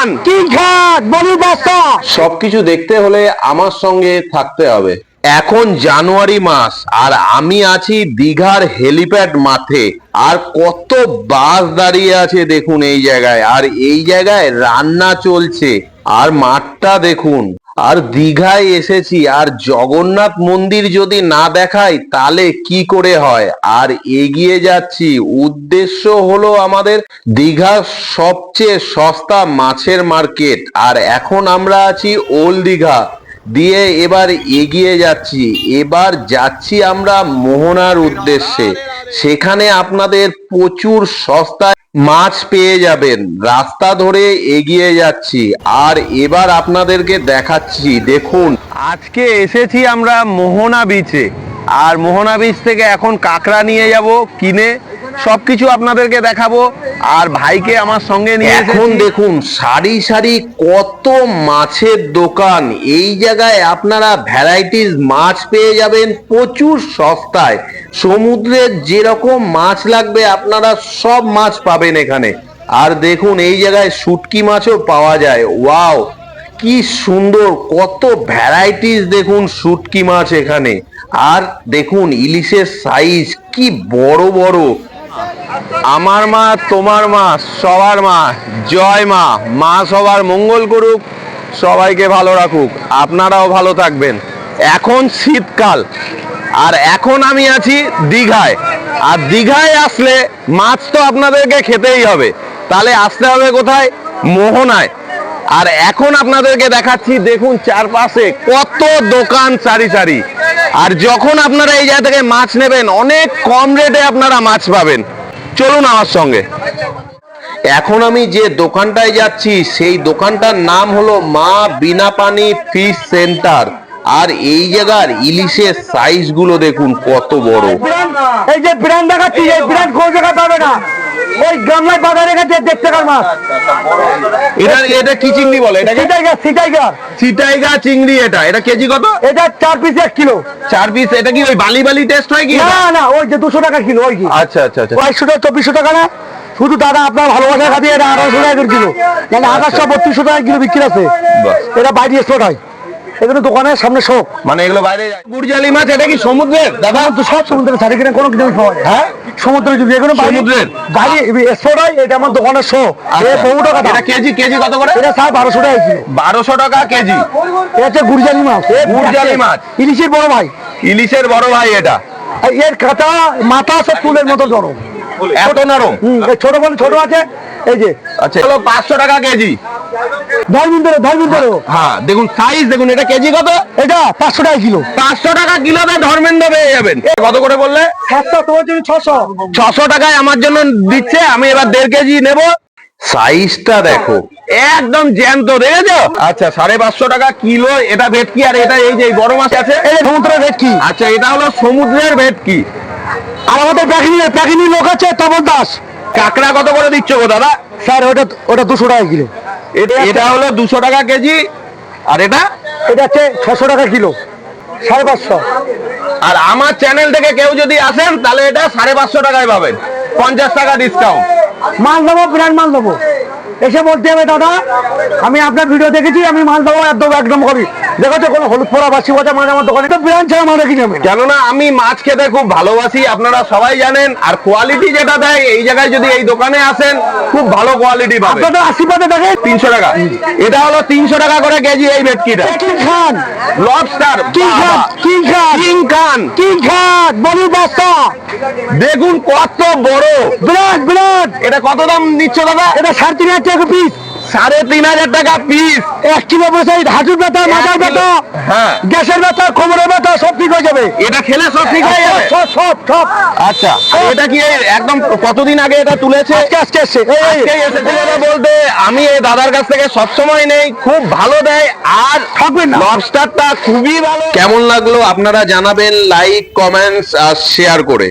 খান বলুন বাচ্চা। সবকিছু দেখতে হলে আমার সঙ্গে থাকতে হবে। এখন জানুয়ারি মাস আর আমি আছি দীঘার হেলিপ্যাড মাঠে। আর কত বাস দাঁড়িয়ে আছে দেখুন এই জায়গায়, আর এই জায়গায় রান্না চলছে। আর মাঠটা দেখুন। আর দীঘায় এসেছি, আর জগন্নাথ মন্দির যদি না দেখাই তাহলে কি করে হয়। আর এগিয়ে যাচ্ছি, উদ্দেশ্য হলো আমাদের দীঘার সবচেয়ে সস্তা মাছের মার্কেট। আর এখন আমরা আছি ওল্ড দীঘা দিয়ে এবার এগিয়ে যাচ্ছি। এবার যাচ্ছি আমরা মোহনার উদ্দেশ্যে। সেখানে আপনাদের প্রচুর সস্তায় মাছ পেয়ে যাবেন। রাস্তা ধরে এগিয়ে যাচ্ছি, আর এবার আপনাদেরকে দেখাচ্ছি। দেখুন, আজকে এসেছি আমরা মোহনা বিচে, আর মোহনা বিচ থেকে এখন কাঁকড়া নিয়ে যাব কিনে। সবকিছু আপনাদেরকে দেখাবো। আর ভাইকে আমার সঙ্গে নিয়ে এখন দেখুন সারি সারি কত মাছের দোকান। এই জায়গায় আপনারা ভ্যারাইটিস মাছ পেয়ে যাবেন প্রচুর সস্তায়। সমুদ্রের যেরকম মাছ লাগবে আপনারা সব মাছ পাবেন এখানে। আর দেখুন এই জায়গায় শুটকি মাছও পাওয়া যায়। ওয়াও, কি সুন্দর, কত ভ্যারাইটিস দেখুন শুটকি মাছ এখানে। আর দেখুন ইলিশের সাইজ কি বড় বড়। আমার মা, তোমার মা, সবার মা, জয় মা। মা সবার মঙ্গল করুক, সবাইকে ভালো রাখুক, আপনারাও ভালো থাকবেন। এখন শীতকাল, আর এখন আমি আছি দীঘায়। আর দীঘায় আসলে মাছ তো আপনাদেরকে খেতেই হবে। তাহলে আসতে হবে কোথায়? মোহনায়। আর এখন আপনাদেরকে দেখাচ্ছি, দেখুন চারপাশে কত দোকান সারি সারি। আর যখন আপনারা এই জায়গা থেকে মাছ নেবেন অনেক কম রেটে আপনারা মাছ পাবেন। চলুন আমার সঙ্গে। এখন আমি যে দোকানটায় যাচ্ছি সেই দোকানটার নাম হলো মা বিনাপানি ফিশ সেন্টার। আর এই জায়গার ইলিশের সাইজ গুলো দেখুন কত বড়। এই যে ব্র্যান্ড দেখাচ্ছি, এই ব্র্যান্ড কোন জায়গায় পাবে না। ওই গামলায় বাজারে গেছে দেখতে কার মাছ। এটা কি চিংড়ি বলে? এটা সিটাইগার চিংড়ি। এটা কেজি কত? এটা 4 পিস 1 কিলো। 4 পিস। এটা কি ওই বালি বালি টেস্ট হয় কি? না, ওই যে 200 টাকা কিলো। ওই কি? আচ্ছা আচ্ছা আচ্ছা। 2200 টাকা 2400 টাকা না। শুধু দাদা আপনার ভালোবাসা খাতিরে এটা 1800 টাকা করে কিলো। মানে 1832 টাকা কিলো বিক্রি আছে। এটা বাইরে এক্সপোর্ট হয়। এগুলো দোকানের সামনে শোক, মানে এগুলো বাইরে যায়। গুড়জালি মাছ এটা কি সমুদ্রের? দাদা তো সব সমুদ্রের ছাড়ে কিনা কোনো কিছু পাওয়া যায়। হ্যাঁ, সমুদ্রের যদি এগুলো সমুদ্রের বাইরে এক্সপোর্ট হয়। এটা আমার দোকানের শো। বহু টাকা। এটা কেজি কত করে? এটা 1200 টাকা কিলো। 1200 টাকা কেজি। এটা হচ্ছে গুড়জালি মাছ। গুড়জালি মাছ ইলিশের বড় ভাই। ইলিশের বড় ভাই। এটা এর কাঁচা মাথা আছে ফুলের মতো নরম, এত নরম। ছোট বলে ছোট আছে। এই যে আচ্ছা, 500 টাকা কেজি। ধর্মেন্দ্র। হ্যাঁ, দেখুন সাইজ দেখুন। এটা কেজি কত? এটা 500 টাকা কিলো। 500 টাকা কিলোতে ধর্মেন্দ্র পেয়ে যাবেন। কত করে বললে? 700। তোমার জন্য 600। 600 টাকায় আমার জন্য দিচ্ছে। আমি এবার 1.5 কেজি নেব। সাইজটা দেখো একদম জ্যান্ত, দেখেছো? আচ্ছা, 550 টাকা কিলো। এটা ভেটকি। আর এটা এই যে বড় মাছ আছে, এই সমুদ্রের ভেটকি। আচ্ছা, এটা হলো সমুদ্রের ভেটকি। আর আমাদের প্যাকিনি লোক আছে তপন দাস। কাঁকড়া কত করে দিচ্ছ গো দাদা? স্যার ওটা 200 টাকা কিলো। এটা হলো 200 টাকা কেজি। আর এটা হচ্ছে 600 টাকা কিলো, 550। আর আমার চ্যানেল থেকে কেউ যদি আসেন তাহলে এটা 550 টাকায় পাবেন, 50 টাকা ডিসকাউন্ট। মাল দেবো, ব্র্যান্ড মাল দেবো। এসে বলতে হবে দাদা আমি আপনার ভিডিও দেখেছি, আমি মাল দেবো একদম করি। দেখো কোনো হলুদ পোড়া বাসি বাজা মাছ আমার দোকানে তো ব্র্যান্ড ছাড়া মাল রেখে যাবে। কেননা আমি মাছ খেতে খুব ভালোবাসি, আপনারা সবাই জানেন। আর কোয়ালিটি যেটা দেয় এই জায়গায় যদি এই দোকানে আসেন খুব ভালো কোয়ালিটি পাবেন। আপনাদের 80 পাতে দেখে 300 টাকা। এটা হলো 300 টাকা করে কেজি এই ভেটকিটা। খান লবস্টার কিং খান বলুন বাচ্চা। দেখুন কত বড়, বিরাট। এটা কত দাম নিচ্ছ দাদা? এটা 3,500 টাকা পিস। 3,500 টাকা পিস। 1 কিলো বসে হাঁটুর ব্যথা, মাথার ব্যথা, হ্যাঁ, গ্যাসের ব্যথা, কোমরের ব্যথা সব ঠিক হয়ে যাবে। এটা খেলে সব ঠিক হয়ে যাবে। সব। আচ্ছা, এটা কি একদম কতদিন আগে এটা তুলেছে? আজকে এসেছে। বলতে আমি এই দাদার কাছ থেকে সবসময় নেই, খুব ভালো দেয়। আর লবস্টারটা খুবই ভালো। কেমন লাগলো আপনারা জানাবেন লাইক, কমেন্টস আর শেয়ার করে।